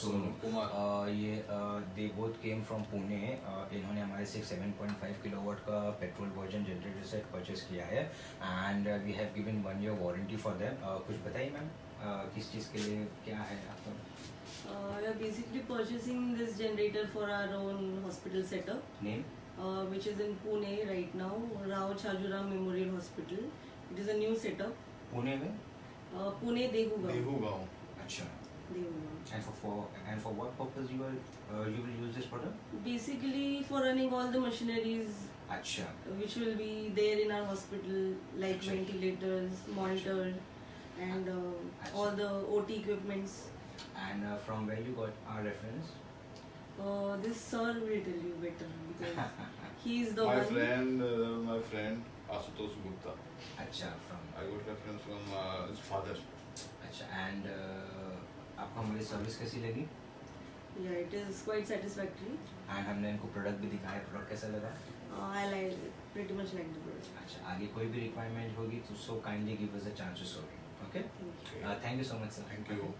सोनू कुमार। ये they both came from Pune. इन्होंने हमारे से 7.5 किलोवाट का petrol version generator set purchase किया है and we have given 1 year warranty for them. कुछ बताइए मैम, किस चीज़ के लिए क्या है आपका? We are basically purchasing this generator for our own hospital setup, name? which is in Pune right now, Rao Chajuram Memorial Hospital. It is a new setup. Pune में? Pune Dehugaon. देहूगांव। अच्छा। Dehugaon. And for what purpose you will use this product? Basically for running all the machineries अच्छा। which will be there in our hospital, like Achha. ventilators, monitor, and all the OT equipments. And from where you got our reference? This sir will tell you better because he is the My one. friend Asutosh Gupta. अच्छा, from I got reference from his father. अच्छा। And आपको हमारी service कैसी लगी? Yeah, it is quite satisfactory. And हमने इनको product भी दिखाया, प्रोडक्ट कैसा लगा? I like pretty much like the product. अच्छा, आगे कोई भी रिक्वायरमेंट होगी तो so kindly give us a chance to serve. Okay, Thank you. Thank you so much sir. Thank you.